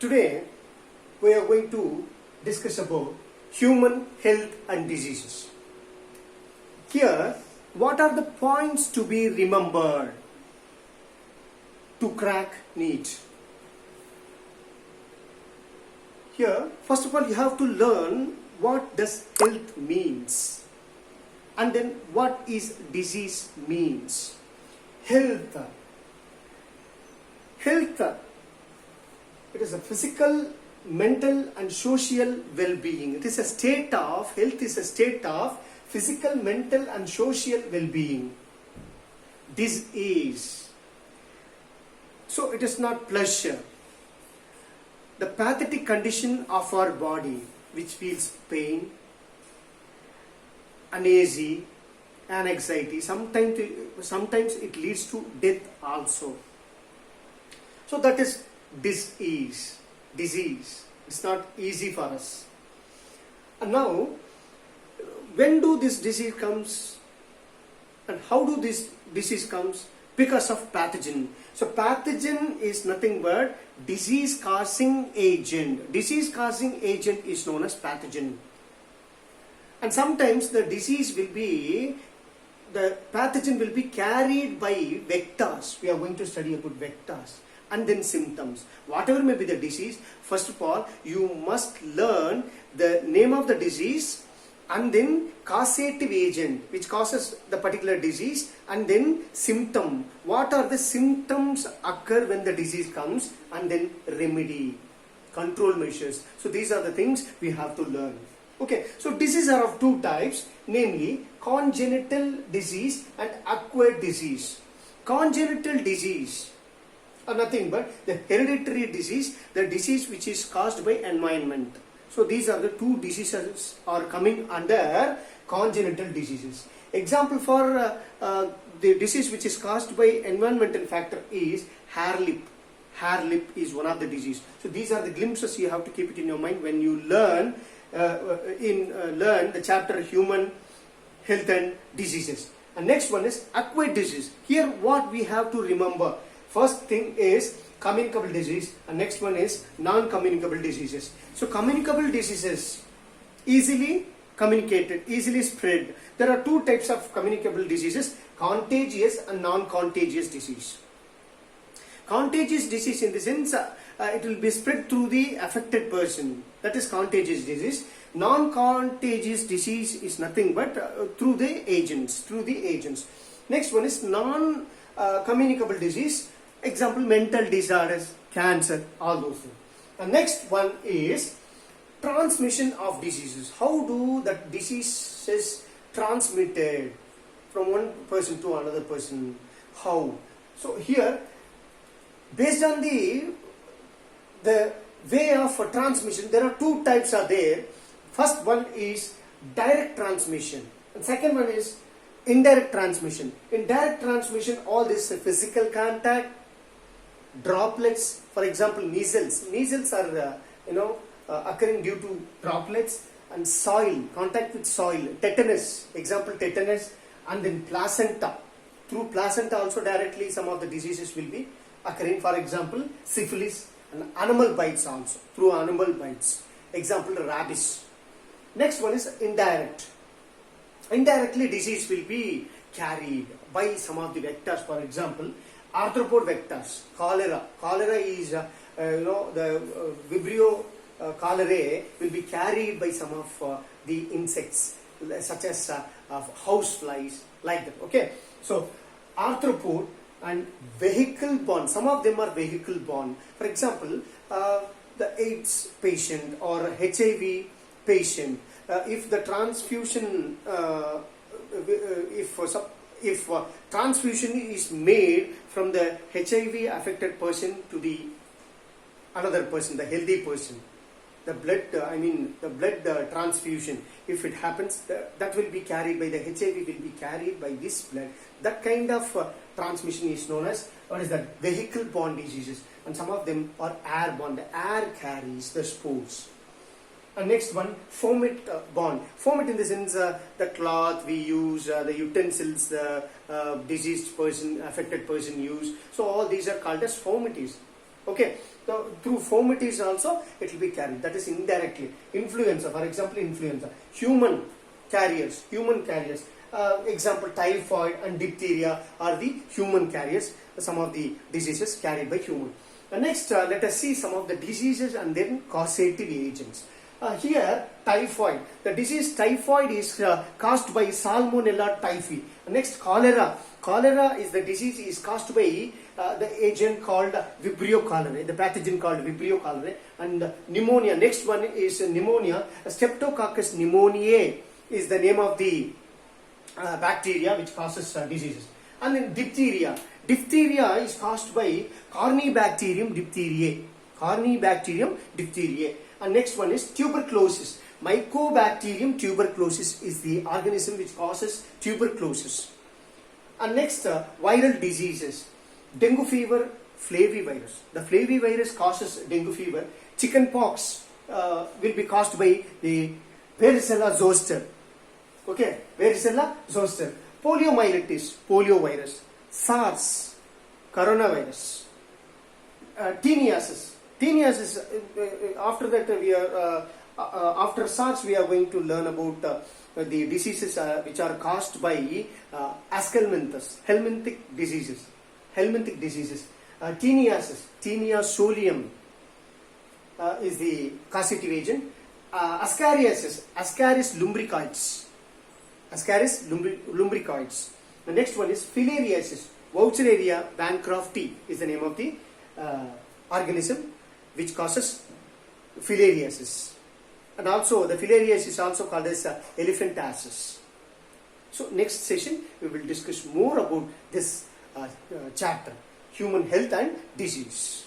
Today we are going to discuss about human health and diseases. Here, what are the points to be remembered to crack NEET? Here, first of all, you have to learn what does health means, and then what is disease means. Health. It is a physical, mental and social well-being. It is a state of, health is a state of physical, mental and social well-being. Disease. So it is not pleasure. The pathetic condition of our body which feels pain, uneasy, and anxiety. Sometimes it leads to death also. So that is disease. It's not easy for us. And now, when do this disease comes, and how do this disease comes? Because of pathogen. So pathogen is nothing but disease causing agent. Disease causing agent is known as pathogen. And sometimes the pathogen will be carried by vectors. We are going to study about vectors. And then symptoms. Whatever may be the disease, first of all, you must learn the name of the disease and then causative agent which causes the particular disease, and then symptom. What are the symptoms occur when the disease comes, and then remedy, control measures. So these are the things we have to learn. Okay, so diseases are of two types, namely congenital disease and acquired disease. Congenital disease are nothing but the hereditary disease, the disease which is caused by environment. So these are the two diseases are coming under congenital diseases. Example for the disease which is caused by environmental factor is hair lip. Hair lip is one of the disease. So these are the glimpses you have to keep it in your mind when you learn learn the chapter human health and diseases. And next one is acquired disease. Here what we have to remember, first thing is communicable disease, and next one is non-communicable diseases. So communicable diseases, easily communicated, easily spread. There are two types of communicable diseases, contagious and non-contagious disease. Contagious disease in the sense it will be spread through the affected person. That is contagious disease. Non-contagious disease is nothing but through the agents. Next one is non-communicable disease. Example, mental disorders, cancer, all those things. The next one is transmission of diseases. How do the diseases transmitted from one person to another person? How? So here, based on the way of transmission, there are two types are there. First one is direct transmission, and second one is indirect transmission. In direct transmission, all this physical contact, droplets, for example measles are occurring due to droplets, and soil, contact with soil, tetanus, example tetanus, and then placenta. Through placenta also directly some of the diseases will be occurring, for example syphilis, and animal bites also, through animal bites, example rabies. Next one is indirect. Indirectly disease will be carried by some of the vectors, for example arthropod vectors. Cholera is the Vibrio cholerae will be carried by some of the insects such as house flies, like that. Okay, so arthropod and vehicle borne, some of them are vehicle borne. For example, the AIDS patient or HIV patient, if the transfusion if transfusion is made from the HIV affected person to the another person, the healthy person, the blood transfusion, if it happens, that will be carried by the HIV, will be carried by this blood. That kind of transmission is known as, what is that, vehicle borne diseases, and some of them are airborne. The air carries the spores. Next one, fomit borne. Fomit in the sense the cloth we use, the utensils the diseased person, affected person use. So all these are called as fomites. Okay, so through fomitives also it will be carried. That is indirectly. Influenza, for example, influenza. Human carriers. Example, typhoid and diphtheria are the human carriers. Some of the diseases carried by human. Next, let us see some of the diseases and then causative agents. Here, typhoid. The disease typhoid is caused by Salmonella typhi. Next, cholera. Cholera is the disease is caused by the agent called Vibrio cholerae, the pathogen called Vibrio cholerae. And pneumonia. Next one is pneumonia. Streptococcus pneumoniae is the name of the bacteria which causes diseases. And then diphtheria. Diphtheria is caused by Corynebacterium diphtheriae. Corynebacterium diphtheriae. And next one is tuberculosis. Mycobacterium tuberculosis is the organism which causes tuberculosis. And next, viral diseases. Dengue fever, flavivirus. The flavivirus causes dengue fever. Chickenpox will be caused by the varicella zoster. Okay, varicella zoster. Poliomyelitis, poliovirus. SARS, coronavirus. Teniasis. Teniasis, after that we are, after SARS we are going to learn about the diseases which are caused by Ascalminthus, helminthic diseases. Teniasis, Taenia solium is the causative agent. Ascariasis, Ascaris lumbricoides. Ascaris lumbricoides. The next one is filariasis. Vauchereria bancrofti is the name of the organism which causes filariasis. And also the filariasis is also called as elephantiasis. So next session we will discuss more about this chapter, human health and disease.